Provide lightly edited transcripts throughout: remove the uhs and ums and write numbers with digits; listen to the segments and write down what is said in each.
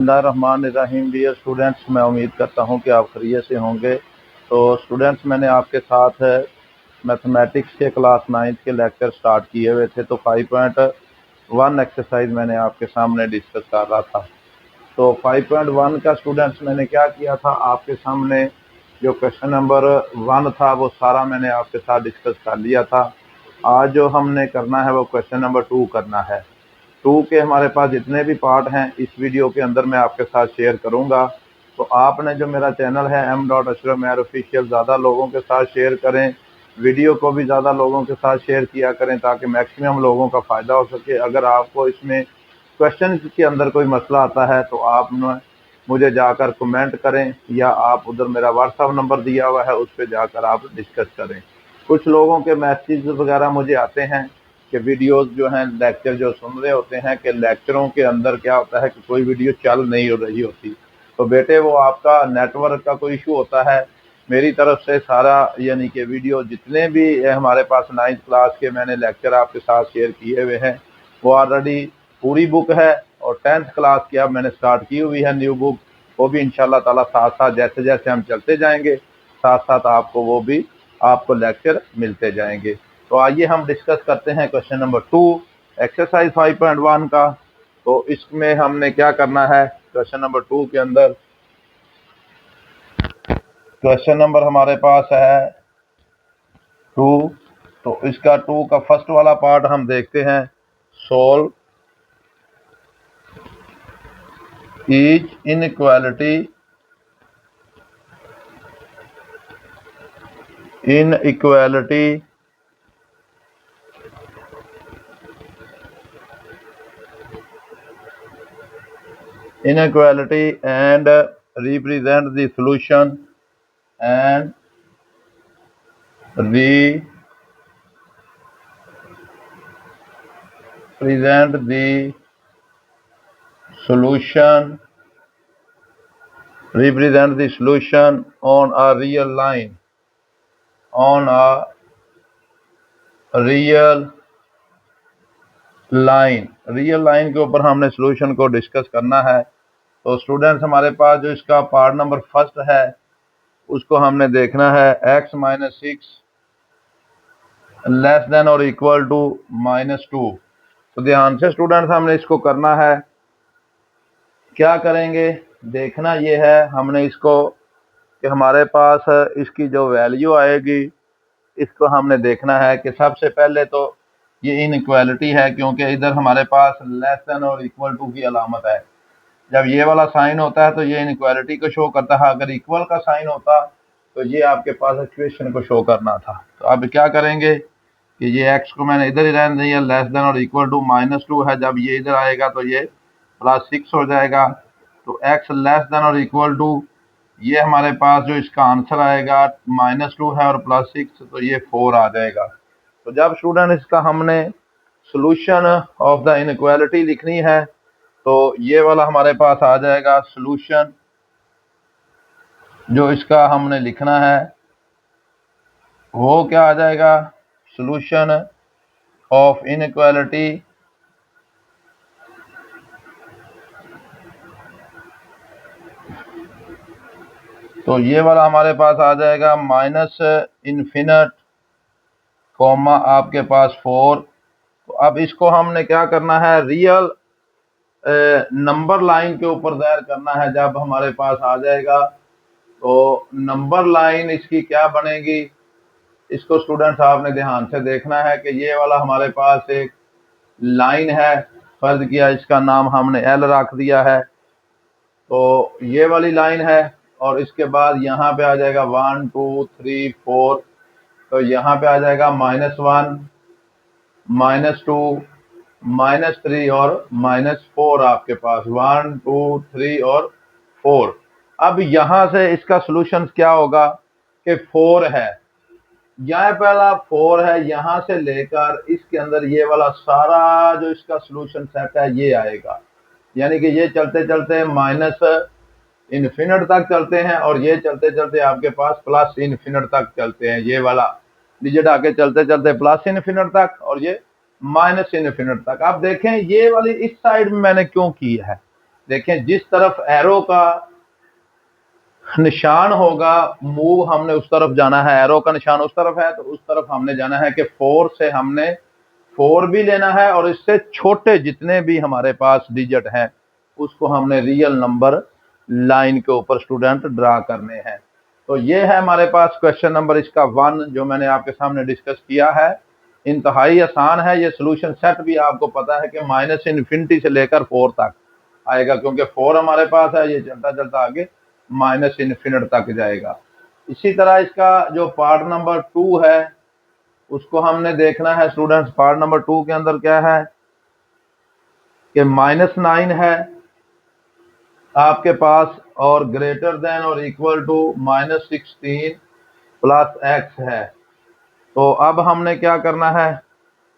बिस्मिल्लाहिर्रहमानिर्रहीम। Dear students, मैं उम्मीद करता हूं कि आप खैरियत से होंगे। तो स्टूडेंट्स, मैंने आपके साथ मैथमेटिक्स के क्लास 9th के लेक्चर स्टार्ट किए हुए थे। तो 5.1 एक्सरसाइज मैंने आपके सामने डिस्कस कर रहा था। तो 5.1 का स्टूडेंट्स मैंने क्या किया था, आपके सामने जो क्वेश्चन नंबर 1 था वो सारा मैंने आपके साथ डिस्कस कर लिया था। आज जो हमने करना है वो क्वेश्चन नंबर 2 करना है। 2 के हमारे पास जितने भी पार्ट हैं इस वीडियो के अंदर मैं आपके साथ शेयर करूंगा। तो आपने जो मेरा चैनल है m.अशरफ मेहर ऑफिशियल, ज़्यादा लोगों के साथ शेयर करें, वीडियो को भी ज़्यादा लोगों के साथ शेयर किया करें ताकि मैक्सिमम लोगों का फ़ायदा हो सके। अगर आपको इसमें क्वेश्चन के अंदर कोई मसला आता है तो आप मुझे जाकर कमेंट करें, या आप उधर मेरा व्हाट्सअप नंबर दिया हुआ है उस पर जाकर आप डिस्कस करें। कुछ लोगों के मैसेज वगैरह मुझे आते हैं कि वीडियोस जो हैं, लेक्चर जो सुन रहे होते हैं कि लेक्चरों के अंदर क्या होता है कि कोई वीडियो चल नहीं हो रही होती। तो बेटे वो आपका नेटवर्क का कोई इशू होता है। मेरी तरफ से सारा यानी कि वीडियो जितने भी हमारे पास 9th क्लास के मैंने लेक्चर आपके साथ शेयर किए हुए हैं वो ऑलरेडी पूरी बुक है, और 10th क्लास की अब मैंने स्टार्ट की हुई है न्यू बुक। वो भी इंशाल्लाह ताला साथ साथ जैसे जैसे हम चलते जाएंगे साथ साथ आपको वो भी आपको लेक्चर मिलते जाएंगे। तो आइए हम डिस्कस करते हैं क्वेश्चन नंबर 2 एक्सरसाइज 5.1 का। तो इसमें हमने क्या करना है, क्वेश्चन नंबर 2 के अंदर क्वेश्चन नंबर हमारे पास है 2। तो इसका 2 का फर्स्ट वाला पार्ट हम देखते हैं। Solve each inequality and represent the solution and represent the solution on a real line real line के ऊपर हमने सॉल्यूशन को डिस्कस करना है। तो स्टूडेंट्स, हमारे पास जो इसका पार्ट नंबर फर्स्ट है उसको हमने देखना है x - 6 लेस देन और इक्वल टू -2। तो ध्यान से स्टूडेंट्स हमने इसको करना है। क्या करेंगे, देखना ये है हमने इसको कि हमारे पास इसकी जो वैल्यू आएगी इसको हमने देखना है कि सबसे पहले तो ये इनइक्वालिटी है, क्योंकि इधर हमारे पास लेस देन और इक्वल टू की अलामत है। जब ये वाला साइन होता है तो ये इनइक्वालिटी को शो करता है, अगर इक्वल का साइन होता तो ये आपके पास इक्वेशन को शो करना था। तो अब क्या करेंगे कि ये x को मैंने इधर ही रहने दिया, लेस देन और इक्वल टू -2 है। जब ये इधर आएगा तो ये +6 हो जाएगा। तो x लेस देन और इक्वल टू, ये हमारे पास जो इसका आंसर आएगा -2 है और +6, तो ये 4 आ जाएगा। तो जब स्टूडेंट इसका हमने सोल्यूशन ऑफ द इनइक्वालिटी लिखनी है तो ये वाला हमारे पास आ जाएगा सोल्यूशन। जो इसका हमने लिखना है वो क्या आ जाएगा, सोल्यूशन ऑफ इनइक्वालिटी तो ये वाला हमारे पास आ जाएगा -∞, आपके पास 4। तो अब इसको हमने क्या करना है, रियल नंबर लाइन के ऊपर दायर करना है। जब हमारे पास आ जाएगा तो नंबर लाइन इसकी क्या बनेगी, इसको स्टूडेंट्स आपने ध्यान से देखना है कि ये वाला हमारे पास एक लाइन है, फर्ज किया इसका नाम हमने L रख दिया है। तो ये वाली लाइन है और इसके बाद यहाँ पे आ जाएगा 1 2 3 4। तो यहाँ पे आ जाएगा -1 -2 -3 और -4, आपके पास 1 2 3 और 4। अब यहाँ से इसका सोल्यूशन क्या होगा कि 4 है, यहाँ पहला 4 है, यहाँ से लेकर इसके अंदर ये वाला सारा जो इसका सोल्यूशन सेट है ये आएगा। यानी कि ये चलते चलते -∞ तक चलते हैं और ये चलते चलते आपके पास +∞ तक चलते हैं। ये वाला डिजिट आके चलते चलते +∞ तक और ये -∞ तक। आप देखें ये वाली इस साइड में मैंने क्यों की है, देखें जिस तरफ एरो का निशान होगा मूव हमने उस तरफ जाना है, एरो का निशान उस तरफ है तो उस तरफ हमने जाना है कि 4 से हमने 4 भी लेना है और इससे छोटे जितने भी हमारे पास डिजिट हैं उसको हमने रियल नंबर लाइन के ऊपर स्टूडेंट ड्रा करने हैं। तो ये है हमारे पास क्वेश्चन नंबर इसका 1 जो मैंने आपके सामने डिस्कस किया है। इंतहाई आसान है, ये सोल्यूशन सेट भी आपको पता है कि माइनस इन्फिनिटी से लेकर 4 तक आएगा, क्योंकि 4 हमारे पास है, ये चलता चलता आगे माइनस इन्फिनिट तक जाएगा। इसी तरह इसका जो पार्ट नंबर 2 है उसको हमने देखना है स्टूडेंट्स। पार्ट नंबर 2 के अंदर क्या है कि -9 है आपके पास और ग्रेटर देन और इक्वल टू -16 प्लस x है। तो अब हमने क्या करना है,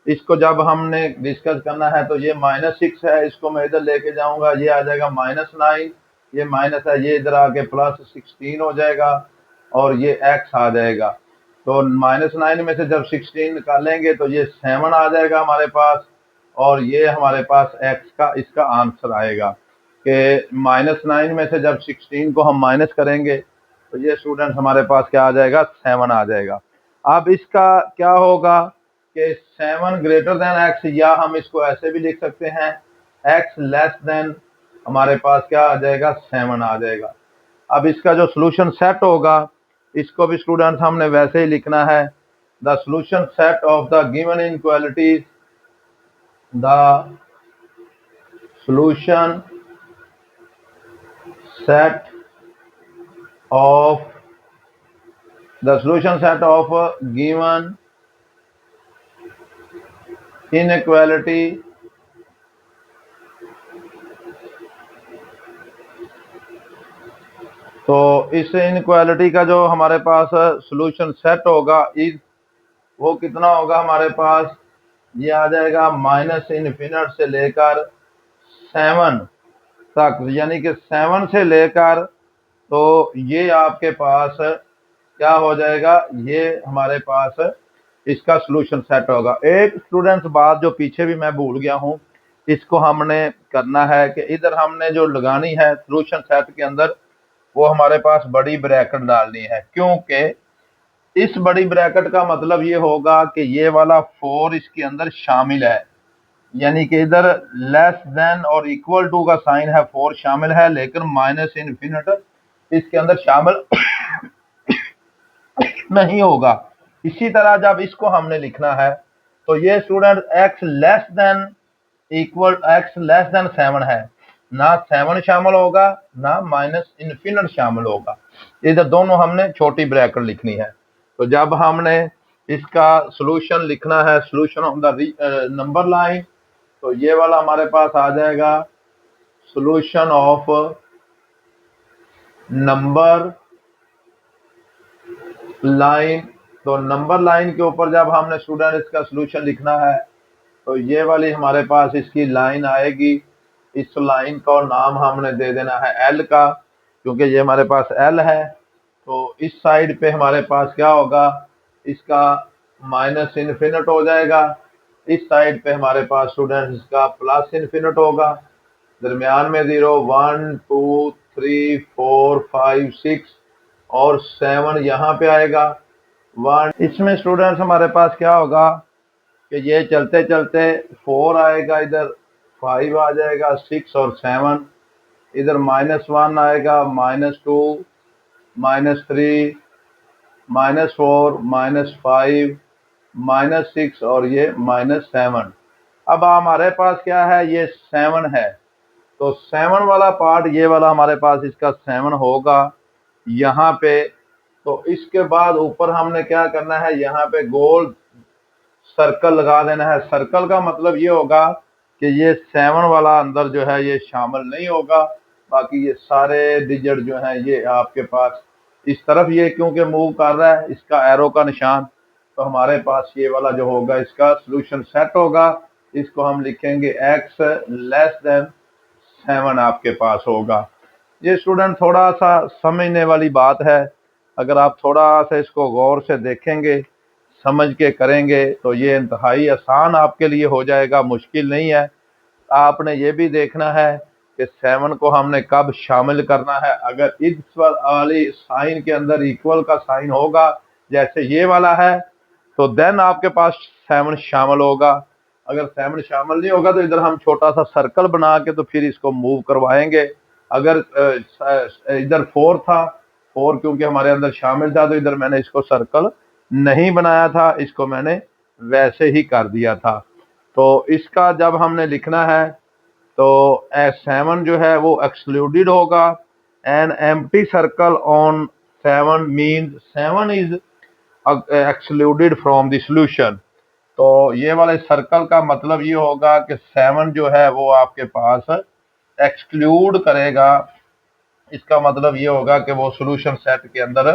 इसको जब हमने डिस्कस करना है तो ये -6 है, इसको मैं इधर लेके जाऊंगा, ये आ जाएगा -9, ये माइनस है, ये इधर आके +16 हो जाएगा और ये x आ जाएगा। तो -9 में से जब 16 निकालेंगे तो ये 7 आ जाएगा हमारे पास और ये हमारे पास x का इसका आंसर आएगा कि -9 में से जब 16 को हम माइनस करेंगे तो ये स्टूडेंट हमारे पास क्या आ जाएगा, 7 आ जाएगा। अब इसका क्या होगा कि 7 ग्रेटर देन x, या हम इसको ऐसे भी लिख सकते हैं x लेस देन, हमारे पास क्या आ जाएगा, 7 आ जाएगा। अब इसका जो सोल्यूशन सेट होगा इसको भी स्टूडेंट्स हमने वैसे ही लिखना है, the solution set of the given inequalities, the solution set of given inequality तो इस इनइक्वालिटी का जो हमारे पास सोल्यूशन सेट होगा इज वो कितना होगा हमारे पास, ये आ जाएगा -इन्फिनिट से लेकर 7 तक, यानी कि 7 से लेकर, तो ये आपके पास क्या हो जाएगा, ये हमारे पास इसका सोल्यूशन सेट होगा। एक स्टूडेंट्स बात जो पीछे भी मैं भूल गया हूँ, इसको हमने करना है कि इधर हमने जो लगानी है सोल्यूशन सेट के अंदर वो हमारे पास बड़ी ब्रैकेट डालनी है, क्योंकि इस बड़ी ब्रैकेट का मतलब ये होगा कि ये वाला 4 इसके अंदर शामिल है, यानी कि इधर लेस देन और इक्वल टू का साइन है, 4 शामिल है, लेकिन -इन्फिनिट इसके अंदर शामिल नहीं होगा। इसी तरह जब इसको हमने लिखना है तो ये student x less than equal x less than 7 है, ना 7 शामिल होगा ना -इन्फिनिट शामिल होगा, इधर दोनों हमने छोटी ब्रैकेट लिखनी है। तो जब हमने इसका सॉल्यूशन लिखना है, solution of the number line, तो ये वाला हमारे पास आ जाएगा सॉल्यूशन ऑफ नंबर लाइन। तो नंबर लाइन के ऊपर जब हमने स्टूडेंट इसका सॉल्यूशन लिखना है तो ये वाली हमारे पास इसकी लाइन आएगी, इस लाइन का नाम हमने दे देना है L का, क्योंकि ये हमारे पास L है। तो इस साइड पे हमारे पास क्या होगा, इसका -इन्फिनिट हो जाएगा, इस साइड पे हमारे पास स्टूडेंट इसका +इन्फिनिट होगा, दरमियान में 0, 1 2 3 4 5 6 और 7 यहाँ पे आएगा 1। इसमें स्टूडेंट्स हमारे पास क्या होगा कि ये चलते चलते 4 आएगा, इधर 5 आ जाएगा, 6 और 7, इधर -1 आएगा, -2 -3 -4 -5 -6 और ये -7। अब हमारे पास क्या है, ये 7 है, तो 7 वाला पार्ट ये वाला हमारे पास इसका 7 होगा यहाँ पे। तो इसके बाद ऊपर हमने क्या करना है, यहाँ पे गोल सर्कल लगा देना है। सर्कल का मतलब ये होगा कि ये 7 वाला अंदर जो है ये शामिल नहीं होगा, बाकी ये सारे डिजिट जो हैं ये आपके पास इस तरफ ये क्योंकि मूव कर रहा है, इसका एरो का निशान, तो हमारे पास ये वाला जो होगा इसका सॉल्यूशन सेट होगा, इसको हम लिखेंगे x लेस देन 7 आपके पास होगा। ये स्टूडेंट थोड़ा सा समझने वाली बात है, अगर आप थोड़ा सा इसको गौर से देखेंगे, समझ के करेंगे तो ये इंतहाई आसान आपके लिए हो जाएगा, मुश्किल नहीं है। आपने ये भी देखना है कि 7 को हमने कब शामिल करना है। अगर इस वाली साइन के अंदर इक्वल का साइन होगा जैसे ये वाला है तो देन आपके पास 7 शामिल होगा। अगर 7 शामिल नहीं होगा तो इधर हम छोटा सा सर्कल बना के तो फिर इसको मूव करवाएंगे। अगर इधर 4 था, 4 क्योंकि हमारे अंदर शामिल था तो इधर मैंने इसको सर्कल नहीं बनाया था, इसको मैंने वैसे ही कर दिया था। तो इसका जब हमने लिखना है तो 7 जो है वो एक्सक्लूडेड होगा। An empty circle on 7 means 7 is excluded from the solution. तो ये वाले सर्कल का मतलब ये होगा कि 7 जो है वो आपके पास एक्सक्लूड करेगा। इसका मतलब ये होगा कि वो सॉल्यूशन सेट के अंदर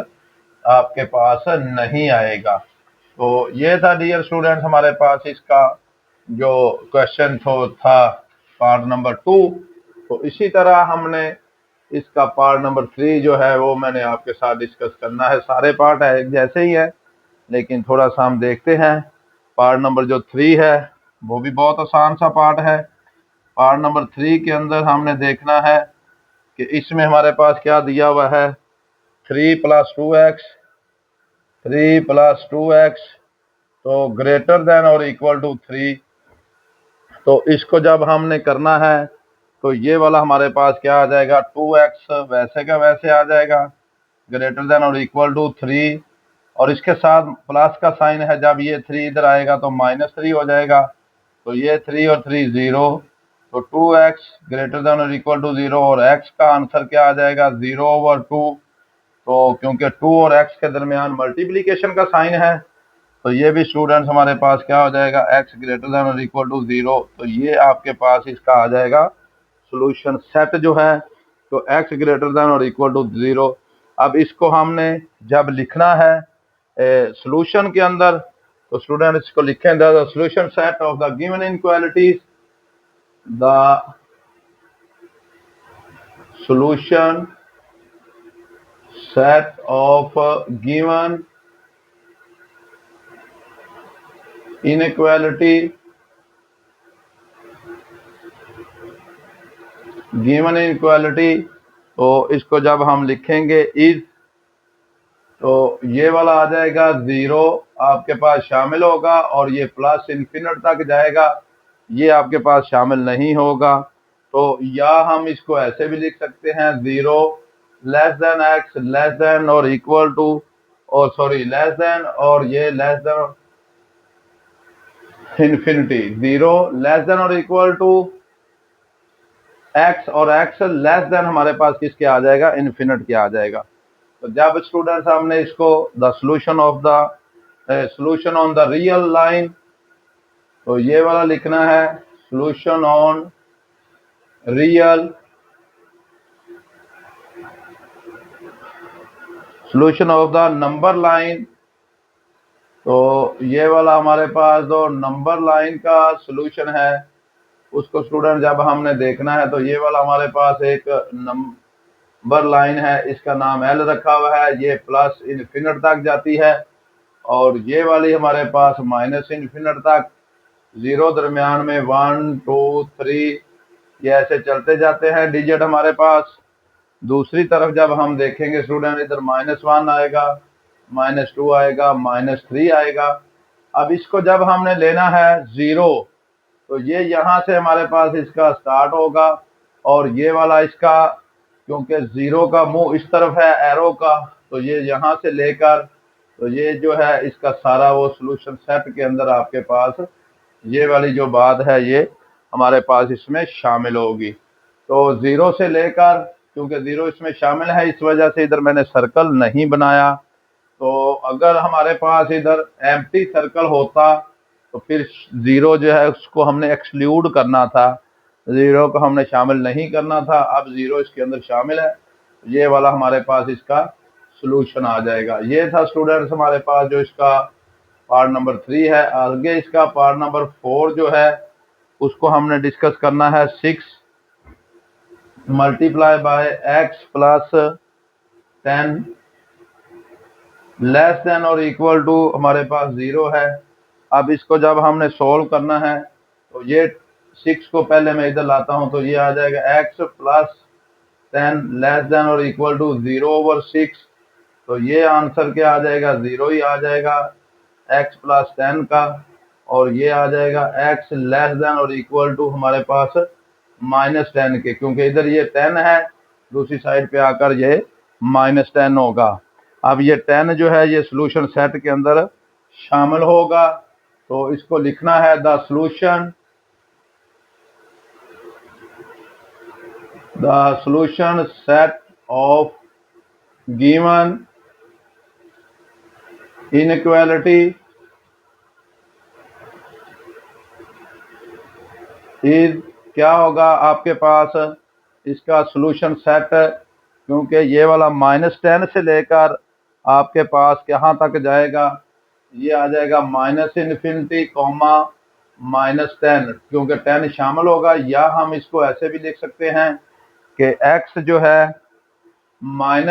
आपके पास नहीं आएगा। तो ये था डियर स्टूडेंट्स हमारे पास इसका जो क्वेश्चन था पार्ट नंबर 2। तो इसी तरह हमने इसका पार्ट नंबर 3 जो है वो मैंने आपके साथ डिस्कस करना है। सारे पार्ट है जैसे ही है लेकिन थोड़ा सा हम देखते हैं। पार्ट नंबर जो 3 है वो भी बहुत आसान सा पार्ट है। पार्ट नंबर 3 के अंदर हमने देखना है कि इसमें हमारे पास क्या दिया हुआ है, 3 + 2x, 3 + 2x तो ग्रेटर देन और इक्वल टू 3। तो इसको जब हमने करना है तो ये वाला हमारे पास क्या आ जाएगा, 2x वैसे का वैसे आ जाएगा, ग्रेटर देन और इक्वल टू 3 और इसके साथ प्लस का साइन है। जब ये 3 इधर आएगा तो -3 हो जाएगा। तो ये 3 और 3 0, तो 2x ग्रेटर देन और इक्वल टू 0 और x का आंसर क्या आ जाएगा 0/2। तो क्योंकि 2 और x के दरमियान मल्टीप्लीकेशन का साइन है तो ये भी स्टूडेंट्स हमारे पास क्या हो जाएगा, x ग्रेटर देन और इक्वल टू 0। तो ये आपके पास इसका आ जाएगा सॉल्यूशन सेट जो है, तो x ग्रेटर देन और इक्वल टू 0। अब इसको हमने जब लिखना है सॉल्यूशन के अंदर तो स्टूडेंट इसको लिखें, the solution set of the given inequalities, the solution set of given inequality, given inequality. तो इसको जब हम लिखेंगे इज तो ये वाला आ जाएगा 0 आपके पास शामिल होगा और ये प्लस इन्फिनिट तक जाएगा, ये आपके पास शामिल नहीं होगा। तो या हम इसको ऐसे भी लिख सकते हैं 0 less than x less than और इक्वल टू, और सॉरी लेस देन और ये less than infinity, 0 less than और इक्वल टू x और x लेस देन हमारे पास किसके आ जाएगा, इन्फिनिट के आ जाएगा। तो जब स्टूडेंट्स हमने इसको the solution of the solution on the real line, तो ये वाला लिखना है solution on real, solution of the number line. तो ये वाला हमारे पास जो नंबर लाइन का सॉल्यूशन है उसको स्टूडेंट जब हमने देखना है तो ये वाला हमारे पास एक नंबर लाइन है, इसका नाम L रखा हुआ है, ये प्लस इन्फिनिट तक जाती है और ये वाली हमारे पास माइनस इन्फिनिट तक, 0 दरमियान में 1 2 3 ये ऐसे चलते जाते हैं डिजिट हमारे पास। दूसरी तरफ जब हम देखेंगे स्टूडेंट इधर -1 आएगा, -2 आएगा, -3 आएगा। अब इसको जब हमने लेना है 0 तो ये यहाँ से हमारे पास इसका स्टार्ट होगा और ये वाला इसका क्योंकि 0 का मुंह इस तरफ है एरो का, तो ये यहाँ से लेकर तो ये जो है इसका सारा वो सॉल्यूशन सेट के अंदर आपके पास ये वाली जो बात है ये हमारे पास इसमें शामिल होगी। तो 0 से लेकर, क्योंकि 0 इसमें शामिल है इस वजह से इधर मैंने सर्कल नहीं बनाया। तो अगर हमारे पास इधर एम्प्टी सर्कल होता तो फिर 0 जो है उसको हमने एक्सक्लूड करना था, 0 को हमने शामिल नहीं करना था। अब 0 इसके अंदर शामिल है, ये वाला हमारे पास इसका सॉल्यूशन आ जाएगा। ये था स्टूडेंट्स हमारे पास जो इसका पार्ट नंबर 3 है। आगे इसका पार्ट नंबर 4 जो है उसको हमने डिस्कस करना है 6 multiply by x plus 10 less than और इक्वल टू हमारे पास 0 है। अब इसको जब हमने सोल्व करना है तो ये 6 को पहले मैं इधर लाता हूं तो ये आ जाएगा x प्लस 10 लेस देन और इक्वल टू 0/6। तो ये आंसर क्या आ जाएगा, 0 ही आ जाएगा x प्लस 10 का, और ये आ जाएगा x लेस देन और इक्वल टू हमारे पास -10 के, क्योंकि इधर ये 10 है, दूसरी साइड पे आकर ये -10 होगा। अब ये 10 जो है ये सोल्यूशन सेट के अंदर शामिल होगा, तो इसको लिखना है the solution set of given inequality is, क्या होगा आपके पास इसका सोल्यूशन सेट, क्योंकि ये वाला -10 से लेकर आपके पास कहाँ तक जाएगा, ये आ जाएगा -∞, -10, क्योंकि 10 शामिल होगा। या हम इसको ऐसे भी लिख सकते हैं कि x जो है -∞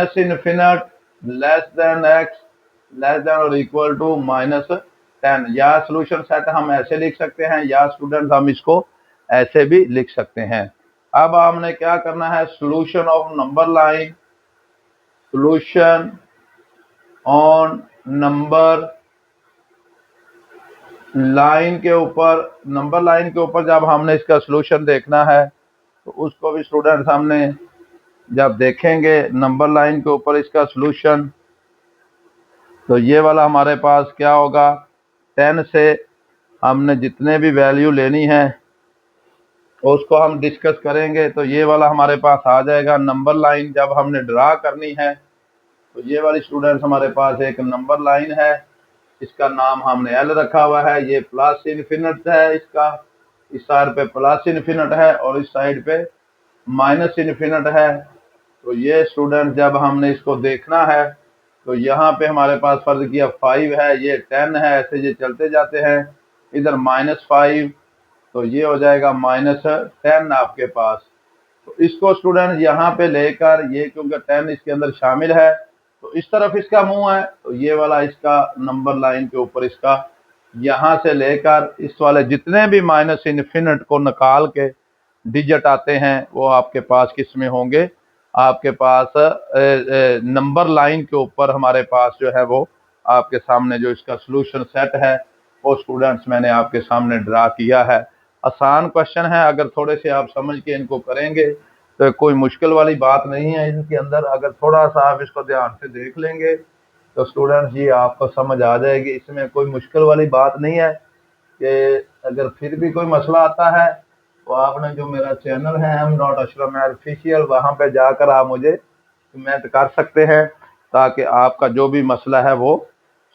less than x less than और इक्वल टू -10, या सोल्यूशन सेट हम ऐसे लिख सकते हैं, या स्टूडेंट्स हम इसको ऐसे भी लिख सकते हैं। अब हमने क्या करना है, solution of number line, solution on number line के ऊपर, नंबर लाइन के ऊपर जब हमने इसका सोल्यूशन देखना है तो उसको भी स्टूडेंट्स हमने जब देखेंगे नंबर लाइन के ऊपर इसका सोल्यूशन, तो ये वाला हमारे पास क्या होगा, 10 से हमने जितने भी वैल्यू लेनी है उसको हम डिस्कस करेंगे। तो ये वाला हमारे पास आ जाएगा नंबर लाइन, जब हमने ड्रा करनी है तो ये वाली स्टूडेंट्स हमारे पास एक नंबर लाइन है, इसका नाम हमने एल रखा हुआ है, ये प्लस इन्फिनिट है, इसका इस साइड पे प्लस इन्फिनिट है और इस साइड पे माइनस इन्फिनिट है। तो ये स्टूडेंट जब हमने इसको देखना है तो यहाँ पे हमारे पास फर्ज किया 5 है, ये 10 है, ऐसे ये चलते जाते हैं, इधर -5, तो ये हो जाएगा -10 आपके पास। तो इसको स्टूडेंट यहाँ पे लेकर, ये क्योंकि 10 इसके अंदर शामिल है तो इस तरफ इसका मुंह है, तो ये वाला इसका नंबर लाइन के ऊपर इसका यहाँ से लेकर इस वाले जितने भी -∞ को निकाल के डिजिट आते हैं वो आपके पास किस में होंगे, आपके पास नंबर लाइन के ऊपर हमारे पास जो है वो आपके सामने जो इसका सोल्यूशन सेट है वो स्टूडेंट्स मैंने आपके सामने ड्रा किया है। आसान क्वेश्चन है, अगर थोड़े से आप समझ के इनको करेंगे तो कोई मुश्किल वाली बात नहीं है इनके अंदर। अगर थोड़ा सा आप इसको ध्यान से देख लेंगे तो स्टूडेंट्स ये आपको समझ आ जाएगी, इसमें कोई मुश्किल वाली बात नहीं है। कि अगर फिर भी कोई मसला आता है तो आपने जो मेरा चैनल है m.ashraf ऑफिशियल, वहाँ पे जाकर आप मुझे कमेंट कर सकते हैं ताकि आपका जो भी मसला है वो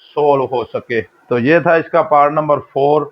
सोल्व हो सके। तो ये था इसका पार्ट नंबर 4।